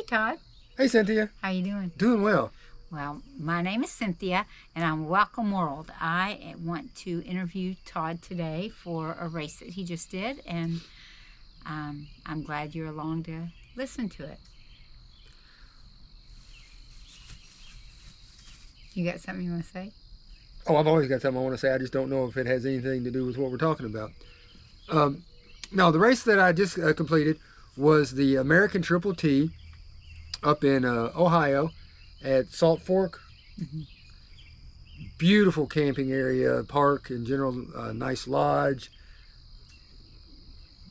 Todd. Hey, Cynthia. How you doing? Doing well. Well, my name is Cynthia, and I'm Welcome World. I want to interview Todd today for a race that he just did, and I'm glad you're along to listen to it. You got something you want to say? Oh, I've always got something I want to say. I just don't know if it has anything to do with what we're talking about. No, the race that I just completed was the American Triple T up in Ohio at Salt Fork. Mm-hmm. Beautiful camping area, park in general, nice lodge.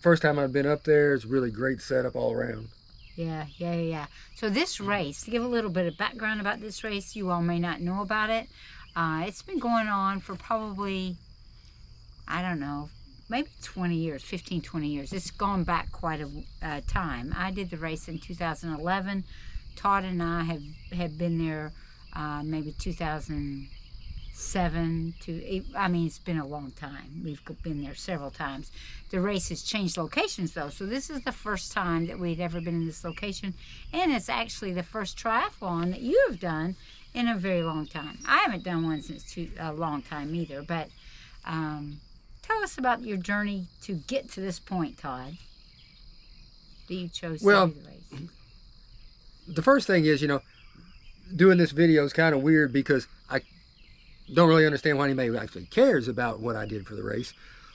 First time I've been up there. It's a really great setup all around. Yeah. So this race, to give a little bit of background about this race, you all may not know about it. It's been going on for probably, I don't know, maybe 20 years, 15, 20 years. It's gone back quite a time. I did the race in 2011. Todd and I have been there maybe 2007 to, I mean, it's been a long time. We've been there several times. The race has changed locations though, so this is the first time that we'd ever been in this location, and it's actually the first triathlon that you have done in a very long time. I haven't done one since a long time either, but tell us about your journey to get to this point, Todd, that you chose to do the race. The first thing is, doing this video is kind of weird because I don't really understand why anybody actually cares about what I did for the race.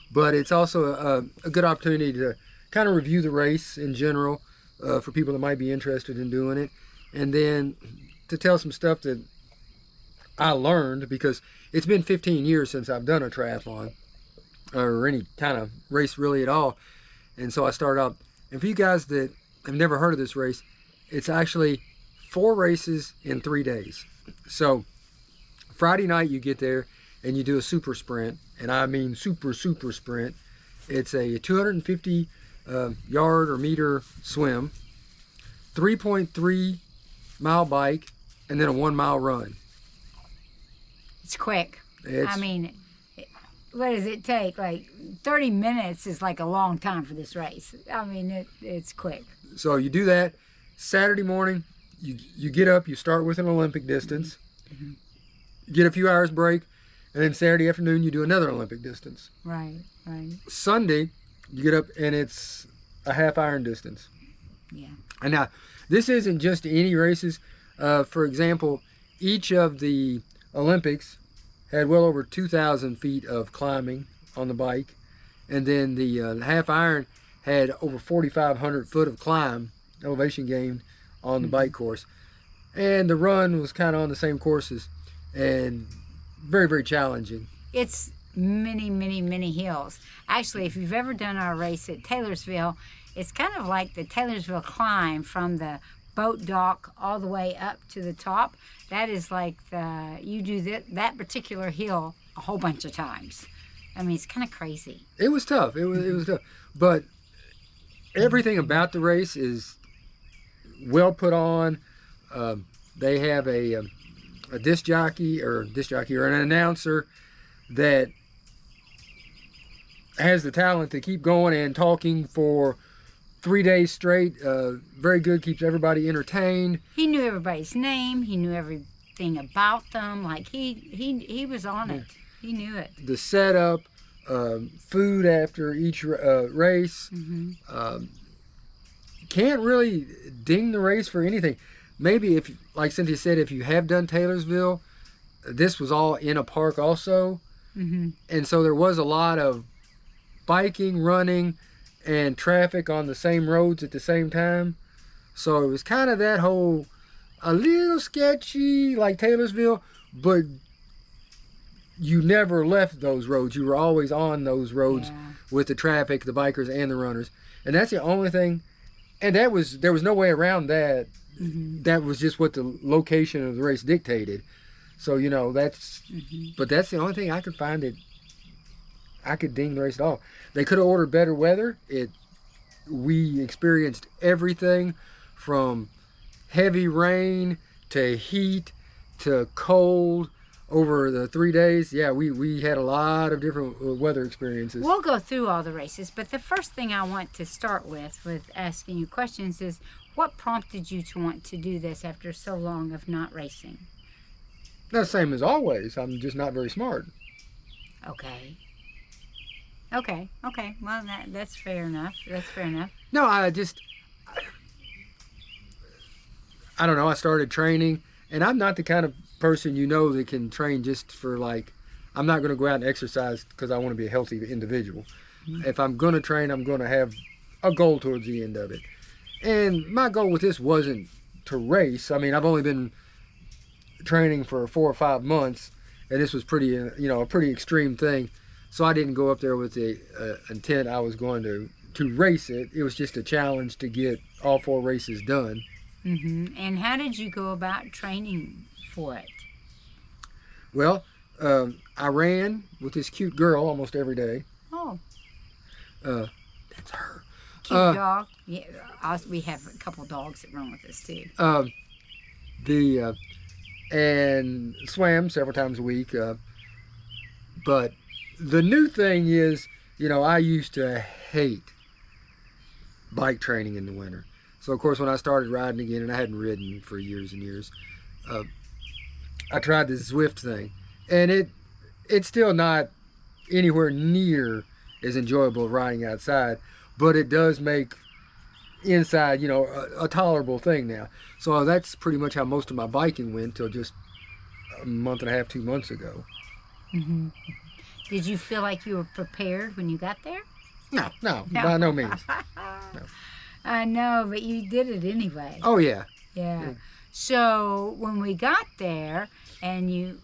But it's also a good opportunity to kind of review the race in general for people that might be interested in doing it. And then to tell some stuff that I learned, because it's been 15 years since I've done a triathlon or any kind of race really at all. And so I started out, and for you guys that have never heard of this race, it's actually 4 races in 3 days. So Friday night you get there and you do a super sprint, and I mean super sprint. It's a 250 yard or meter swim, 3.3 mile bike, and then a 1 mile run. It's quick. I mean, what does it take? Like 30 minutes is like a long time for this race. I mean, it's quick. So you do that. Saturday morning, you get up, you start with an Olympic distance, get a few hours break, and then Saturday afternoon you do another Olympic distance. Right. Sunday, you get up and it's a half iron distance. Yeah. And now, this isn't just any races. For example, each of the Olympics had well over 2,000 feet of climbing on the bike, and then the half iron had over 4,500 foot of climb elevation gained on the bike course, and the run was kind of on the same courses and very challenging. It's many hills. Actually, if you've ever done our race at Taylorsville, it's kind of like the Taylorsville climb from the boat dock all the way up to the top. That is like you do that particular hill a whole bunch of times. I mean, it's kind of crazy. It was tough. It was tough, but everything about the race is well put on. They have a disc jockey or an announcer that has the talent to keep going and talking for 3 days straight. Very good, keeps everybody entertained. He knew everybody's name. He knew everything about them. Like he was on it. He knew it. The setup, food after each race. Can't really ding the race for anything. Maybe if, like Cynthia said, if you have done Taylorsville, this was all in a park also. And so there was a lot of biking, running, and traffic on the same roads at the same time. So it was kind of that whole, a little sketchy like Taylorsville, but you never left those roads. You were always on those roads with the traffic, the bikers, and the runners. And that's the only thing. And there was no way around that. That was just what the location of the race dictated. So, that's, but that's the only thing I could find that I could ding the race at all. They could have ordered better weather. We experienced everything from heavy rain to heat to cold over the 3 days. Yeah, we had a lot of different weather experiences. We'll go through all the races, but the first thing I want to start with asking you questions is, What prompted you to want to do this after so long of not racing? That's the same as always. I'm just not very smart. Okay. Okay. Well, that's fair enough. No, I don't know. I started training, and I'm not the kind of person that can train just for like. I'm not going to go out and exercise because I want to be a healthy individual. Mm-hmm. If I'm going to train, I'm going to have a goal towards the end of it. And my goal with this wasn't to race. I mean, I've only been training for 4 or 5 months, and this was pretty, a pretty extreme thing. So I didn't go up there with the intent I was going to race it. It was just a challenge to get all 4 races done. Mm-hmm. And how did you go about training for it? Well, I ran with this cute girl almost every day. Oh. That's her. Cute dog. Yeah, we have a couple dogs that run with us too. And swam several times a week. But the new thing is, I used to hate bike training in the winter. So of course, when I started riding again, and I hadn't ridden for years and years, I tried the Zwift thing, and it's still not anywhere near as enjoyable as riding outside, but it does make inside, a tolerable thing now. So that's pretty much how most of my biking went till just a month and a half, 2 months ago. Mm-hmm. Did you feel like you were prepared when you got there? No, by no means. No. I know, but you did it anyway. Oh, yeah. Yeah. So when we got there, and you,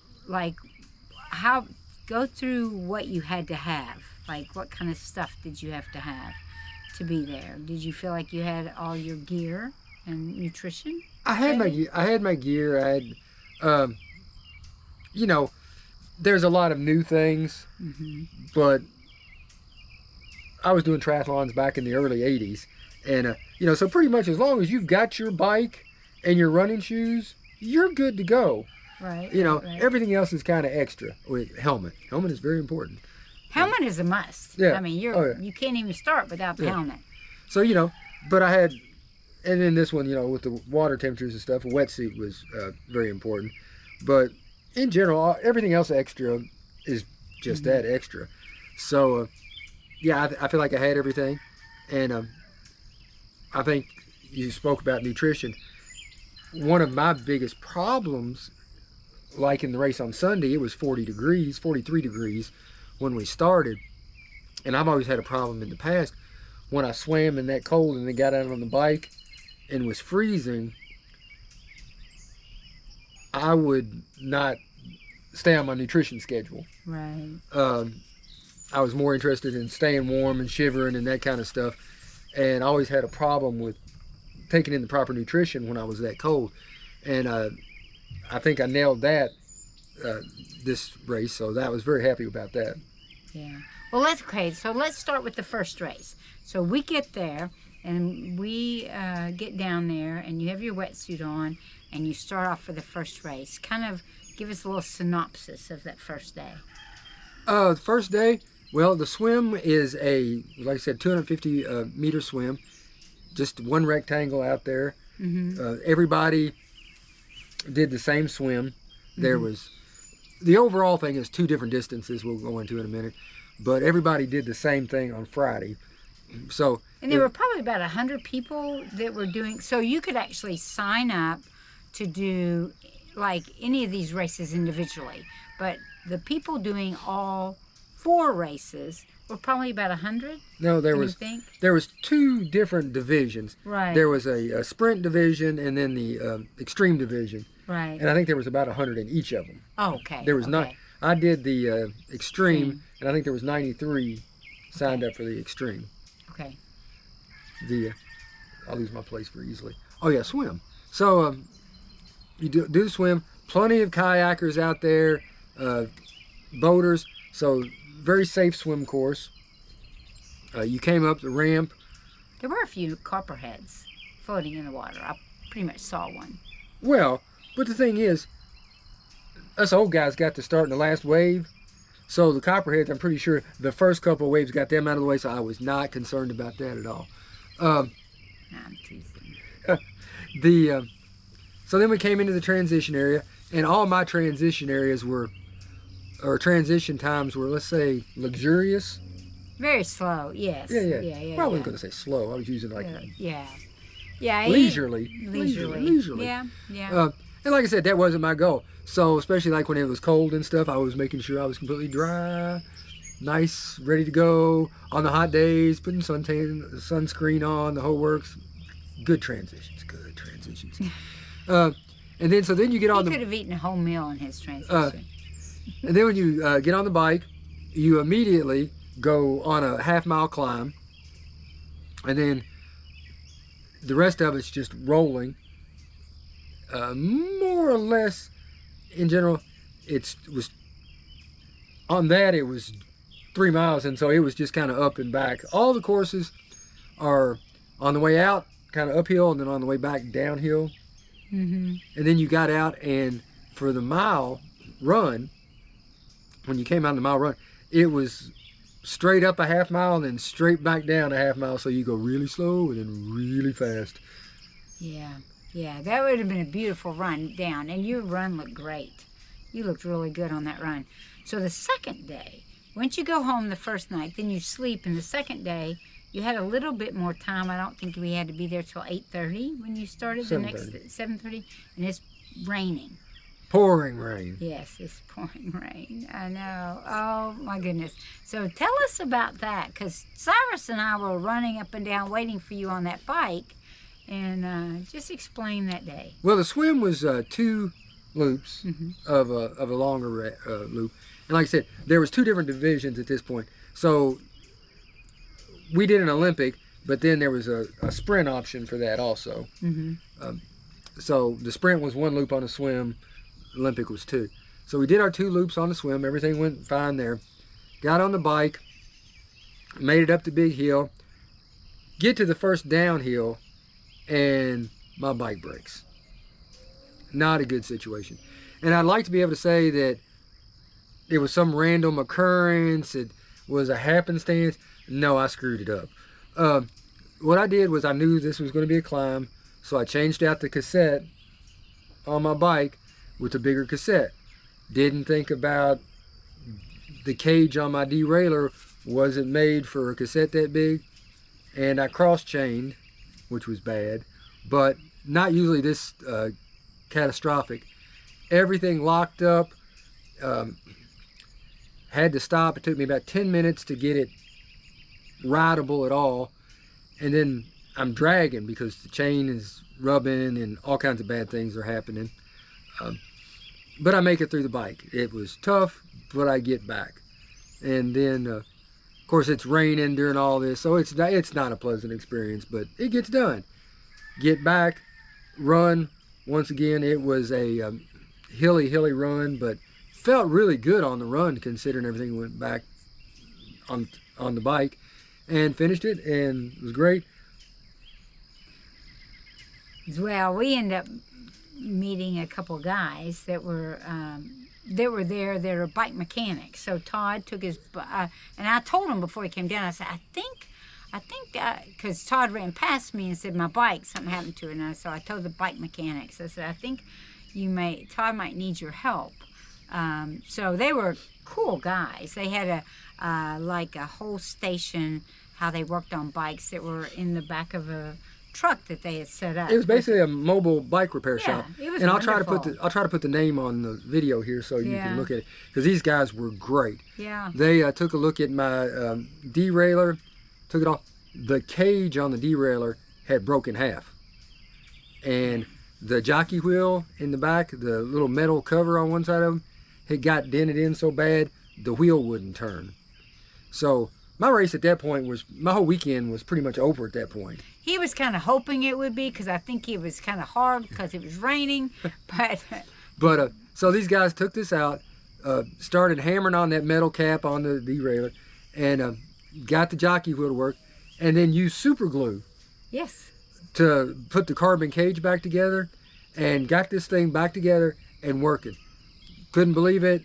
go through what you had to have. Like, what kind of stuff did you have to be there? Did you feel like you had all your gear and nutrition? I had my gear. I had, there's a lot of new things, mm-hmm. but I was doing triathlons back in the early 80s. And, so pretty much as long as you've got your bike and your running shoes, you're good to go. Right. Right. Everything else is kind of extra. Helmet is very important. Helmet is a must. Yeah. I mean, you can't even start without the helmet. So, but I had, and then this one, with the water temperatures and stuff, a wetsuit was very important. But in general, everything else extra is just that extra. So, I feel like I had everything. And I think you spoke about nutrition. One of my biggest problems, like in the race on Sunday, it was 43 degrees when we started. And I've always had a problem in the past when I swam in that cold and then got out on the bike and was freezing. I would not stay on my nutrition schedule. Right. I was more interested in staying warm and shivering and that kind of stuff. And I always had a problem with taking in the proper nutrition when I was that cold. And I think I nailed that this race, so I was very happy about that. Yeah. Well, let's start with the first race. So we get there, and we get down there, and you have your wetsuit on, and you start off for the first race. Kind of give us a little synopsis of that first day. The first day, well, the swim is like I said, 250 meter swim, just one rectangle out there. Mm-hmm. Everybody did the same swim. There was, the overall thing is 2 different distances we'll go into in a minute, but everybody did the same thing on Friday. So, and there were probably about 100 people that were doing, so you could actually sign up to do like any of these races individually, but the people doing all 4 races were probably about 100. No, there was 2 different divisions. Right. There was a sprint division and then the extreme division. Right. And I think there was about 100 in each of them. Oh, okay. There was I did the extreme, and I think there was 93 signed up for the extreme. Okay. I'll lose my place very easily. Oh yeah, swim. So you do the swim. Plenty of kayakers out there, boaters. So very safe swim course. You came up the ramp. There were a few copperheads floating in the water. I pretty much saw one. Well, but the thing is, us old guys got to start in the last wave. So the copperheads, I'm pretty sure the first couple of waves got them out of the way, so I was not concerned about that at all. I'm teasing. The so then we came into the transition area, and all my transition areas were, or transition times were, let's say, luxurious. Very slow, yes. Yeah. Yeah. Well, I wasn't going to say slow. I was using like Yeah. leisurely. Yeah. And like I said, that wasn't my goal. So especially like when it was cold and stuff, I was making sure I was completely dry, nice, ready to go on the hot days, putting sunscreen on, the whole works. Good transitions. And then so then you get on he could have eaten a whole meal in his transition. And then when you get on the bike, you immediately go on a half-mile climb, and then the rest of it's just rolling. More or less, in general, it was 3 miles, and so it was just kind of up and back. All the courses are on the way out, kind of uphill, and then on the way back downhill. Mm-hmm. And then you got out, and for the mile run, when you came out on the mile run, it was straight up a half mile and then straight back down a half mile. So you go really slow and then really fast. Yeah, that would have been a beautiful run down, and your run looked great. You looked really good on that run. So the second day, once you go home the first night, then you sleep, and the second day, you had a little bit more time. I don't think we had to be there till 8:30 when you started. 7:30, and it's raining. Pouring rain. Yes, it's pouring rain. I know. Oh my goodness. So tell us about that, because Cyrus and I were running up and down waiting for you on that bike, and just explain that day. Well, the swim was 2 loops Mm-hmm. of a longer loop, and like I said, there was 2 different divisions at this point. So we did an Olympic, but then there was a sprint option for that also. Mm-hmm. So the sprint was 1 loop on the swim, Olympic was 2. So we did our 2 loops on the swim. Everything went fine there. Got on the bike, made it up the big hill, get to the first downhill, and my bike breaks. Not a good situation. And I'd like to be able to say that it was some random occurrence, it was a happenstance. No, I screwed it up. What I did was I knew this was going to be a climb, so I changed out the cassette on my bike with a bigger cassette. Didn't think about the cage on my derailleur wasn't made for a cassette that big, and I cross-chained, which was bad, but not usually this catastrophic. Everything locked up, had to stop. It took me about 10 minutes to get it rideable at all, and then I'm dragging because the chain is rubbing and all kinds of bad things are happening. But I make it through the bike. It was tough, but I get back. And then, of course, it's raining during all this, so it's not a pleasant experience, but it gets done. Get back, run. Once again, it was a hilly run, but felt really good on the run considering everything went back on the bike, and finished it, and it was great. Well, we ended up meeting a couple guys that were there. They're bike mechanics. So Todd took his, and I told him before he came down, I said, I think, because Todd ran past me and said, my bike, something happened to it. And so I told the bike mechanics, I said, I think Todd might need your help. So they were cool guys. They had like a whole station, how they worked on bikes that were in the back of a truck that they had set up. It was basically a mobile bike repair shop. It was and wonderful. I'll try to put the name on the video here so you can look at it, because these guys were great. Yeah. They took a look at my derailleur, took it off. The cage on the derailleur had broken half, and the jockey wheel in the back, the little metal cover on one side of them, had got dented in so bad the wheel wouldn't turn. So my race at that point my whole weekend was pretty much over at that point. He was kind of hoping it would be, because I think it was kind of hard because it was raining, But so these guys took this out, started hammering on that metal cap on the derailleur, and got the jockey wheel to work, and then used super glue. Yes. To put the carbon cage back together, and got this thing back together and working. Couldn't believe it.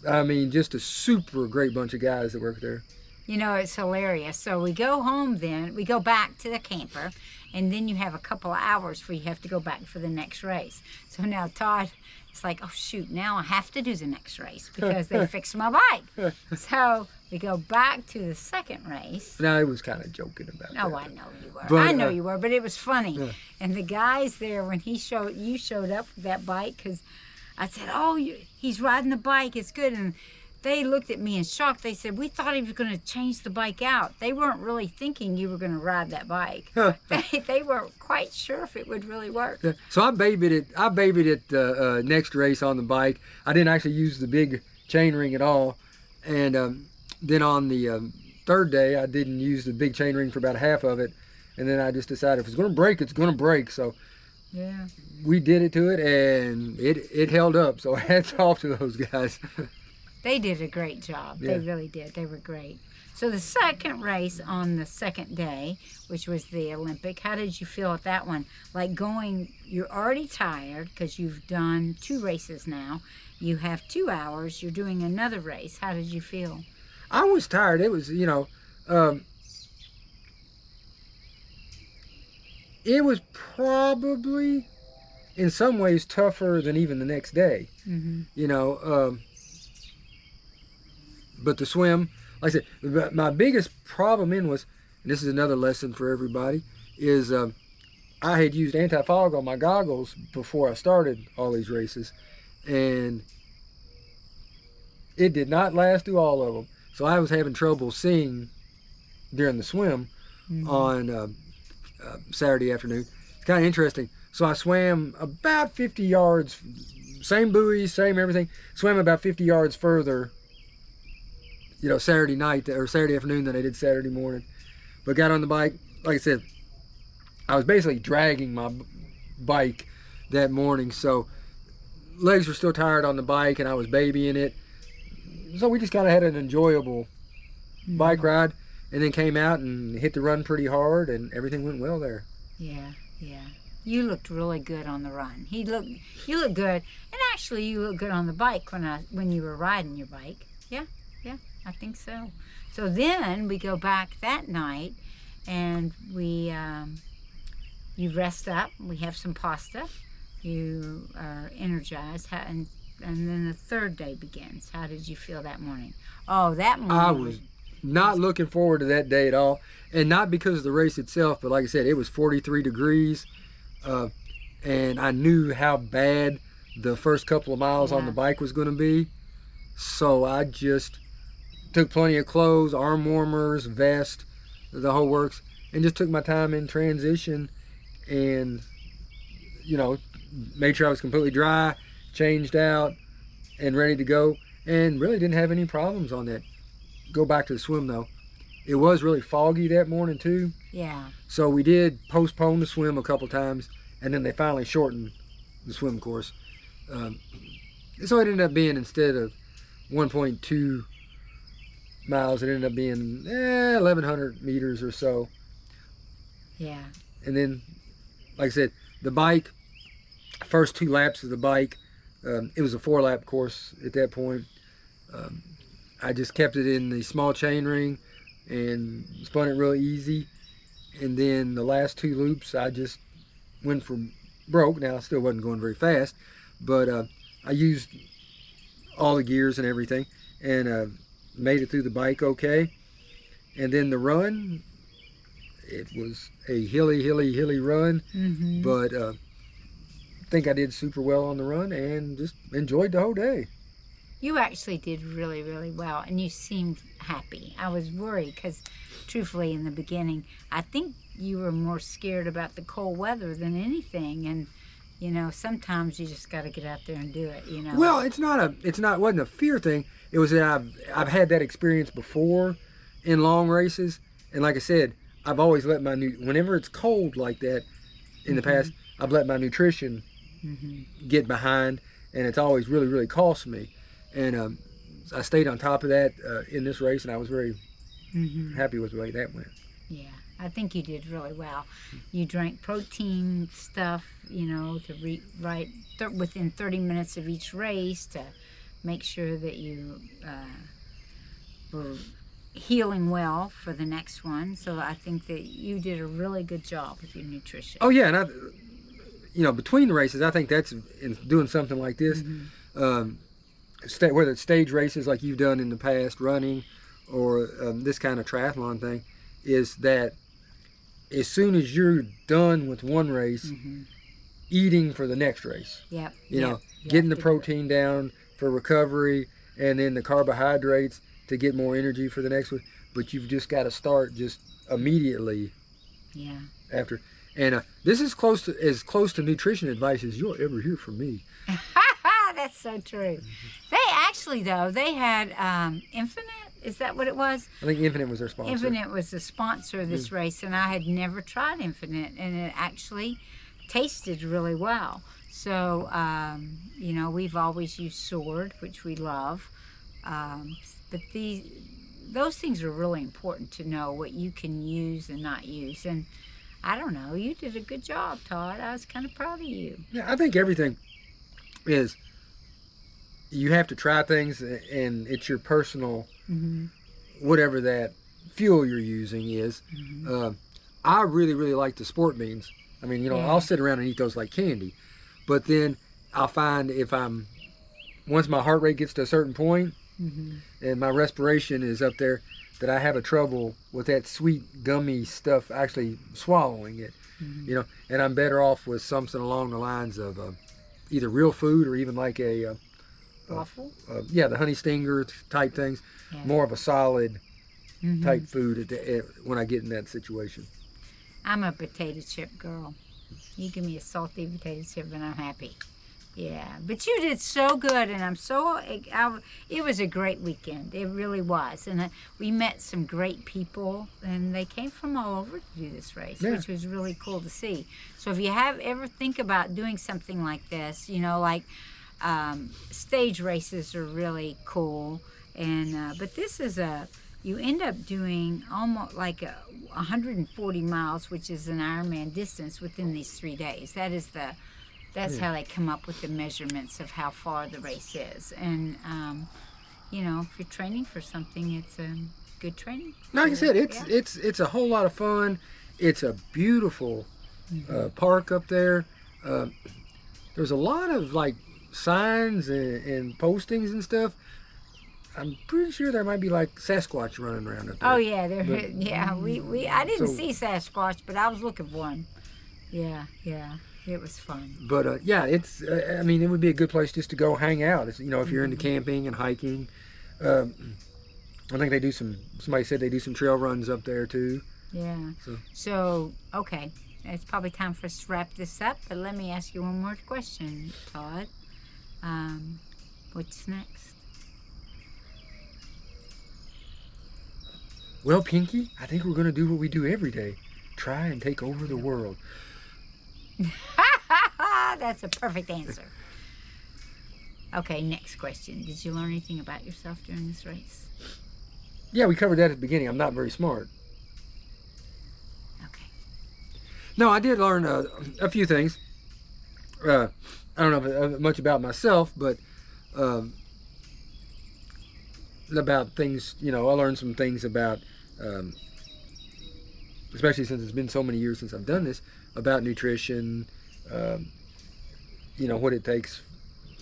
I mean, just a super great bunch of guys that worked there. You know, it's hilarious. So we go home then, we go back to the camper, and then you have a couple of hours before you have to go back for the next race. So now Todd, it's like, oh shoot, now I have to do the next race because they fixed my bike. So we go back to the second race. Now, I was kind of joking about that. Oh, I know you were. But, I know you were, but it was funny. Yeah. And the guys there, when you showed up with that bike, because I said, oh, he's riding the bike, it's good. And they looked at me in shock. They said, we thought he was going to change the bike out. They weren't really thinking you were going to ride that bike. They weren't quite sure if it would really work. Yeah. So I babied it next race on the bike. I didn't actually use the big chain ring at all. And then on the third day, I didn't use the big chain ring for about half of it. And then I just decided if it's going to break, it's going to break. So yeah, we did it to it, and it held up. So hats off to those guys. They did a great job. Yeah. They really did. They were great. So the second race on the second day, which was the Olympic, how did you feel at that one? Like going, you're already tired because you've done 2 races now. You have 2 hours. You're doing another race. How did you feel? I was tired. It was, it was probably in some ways tougher than even the next day. Mm-hmm. But the swim, like I said, my biggest problem was, and this is another lesson for everybody, is I had used anti-fog on my goggles before I started all these races, and it did not last through all of them. So I was having trouble seeing during the swim on Saturday afternoon. It's kind of interesting. So I swam about 50 yards, same buoys, same everything, swam about 50 yards further, Saturday night or Saturday afternoon than I did Saturday morning. But got on the bike, like I said, I was basically dragging my bike that morning. So legs were still tired on the bike and I was babying it. So we just kind of had an enjoyable bike ride, and then came out and hit the run pretty hard, and everything went well there. Yeah, yeah. You looked really good on the run. You looked good, and actually you looked good on the bike when you were riding your bike. Yeah, I think so. So then we go back that night, and you rest up. We have some pasta. You are energized, and then the third day begins. How did you feel that morning? Oh, that morning. I was not looking forward to that day at all, and not because of the race itself, but like I said, it was 43 degrees, and I knew how bad the first couple of miles on the bike was going to be, so I just took plenty of clothes, arm warmers, vest, the whole works, and just took my time in transition, and made sure I was completely dry, changed out, and ready to go, and really didn't have any problems on that. Go back to the swim though. It was really foggy that morning too. Yeah. So we did postpone the swim a couple times, and then they finally shortened the swim course. So it ended up being, instead of 1.2 miles, it ended up being 1,100 meters or so. Yeah. And then, like I said, the bike, first 2 laps of the bike, it was a 4-lap course at that point. I just kept it in the small chain ring and spun it real easy. And then the last 2 loops, I just went for broke. Now, I still wasn't going very fast, but I used all the gears and everything, and made it through the bike okay. And then the run, it was a hilly run, but I think I did super well on the run and just enjoyed the whole day. You actually did really, really well, and you seemed happy. I was worried because, truthfully, in the beginning, I think you were more scared about the cold weather than anything, and sometimes you just got to get out there and do it. Well, it wasn't a fear thing. It was that I've had that experience before in long races, and like I said, I've always let whenever it's cold like that in the past, I've let my nutrition get behind, and it's always really, really cost me. And I stayed on top of that in this race, and I was very happy with the way that went. Yeah, I think you did really well. You drank protein stuff, to within 30 minutes of each race to make sure that you were healing well for the next one. So I think that you did a really good job with your nutrition. Oh yeah, and between the races, I think that's in doing something like this, whether it's stage races like you've done in the past, running, or this kind of triathlon thing, is that as soon as you're done with one race, eating for the next race. Yep. Getting the protein down for recovery, and then the carbohydrates to get more energy for the next one. But you've just got to start just immediately. Yeah. After, and this is as close to nutrition advice as you'll ever hear from me. That's so true. They actually, though, they had Infinite. Is that what it was? I think Infinite was their sponsor. Infinite was the sponsor of this race, and I had never tried Infinite, and it actually tasted really well. So, we've always used Sword, which we love. But those things are really important to know what you can use and not use. And I don't know, you did a good job, Todd. I was kind of proud of you. Yeah, I think everything is, you have to try things, and it's your personal, whatever that fuel you're using is. I really, really like the sport beans. I mean, I'll sit around and eat those like candy. But then I'll find once my heart rate gets to a certain point, and my respiration is up there, that I have a trouble with that sweet gummy stuff actually swallowing it. And I'm better off with something along the lines of either real food or even like a waffle. The honey stinger type things. Yeah. More of a solid type food when I get in that situation. I'm a potato chip girl. You give me a salty potato chip and I'm happy. Yeah, but you did so good, and it was a great weekend. It really was. And we met some great people, and they came from all over to do this race, which was really cool to see. So if you ever think about doing something like this, like stage races are really cool. And but this is you end up doing almost like 140 miles, which is an Ironman distance within these 3 days. That's how they come up with the measurements of how far the race is. And, if you're training for something, it's a good training. Like I said, it's a whole lot of fun. It's a beautiful park up there. There's a lot of like signs and postings and stuff. I'm pretty sure there might be like Sasquatch running around up there. Oh yeah, I didn't see Sasquatch, but I was looking for him. Yeah. It was fun. But it's. It would be a good place just to go hang out. It's, if you're into camping and hiking. I think they do somebody said they do some trail runs up there too. Yeah. So okay, it's probably time for us to wrap this up. But let me ask you one more question, Todd. What's next? Well, Pinky, I think we're going to do what we do every day. Try and take over the world. That's a perfect answer. Okay, next question. Did you learn anything about yourself during this race? Yeah, we covered that at the beginning. I'm not very smart. Okay. No, I did learn a few things. I don't know much about myself, but about things, I learned some things about, especially since it's been so many years since I've done this, about nutrition, what it takes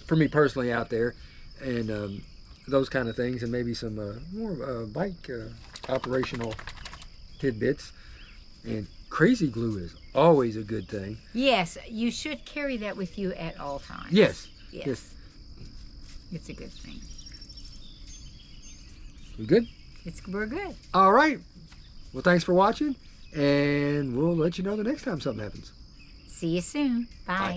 for me personally out there, and those kind of things, and maybe some more bike operational tidbits. And crazy glue is always a good thing. Yes, you should carry that with you at all times. Yes. It's a good thing. We good? We're good. All right. Well, thanks for watching, and we'll let you know the next time something happens. See you soon. Bye.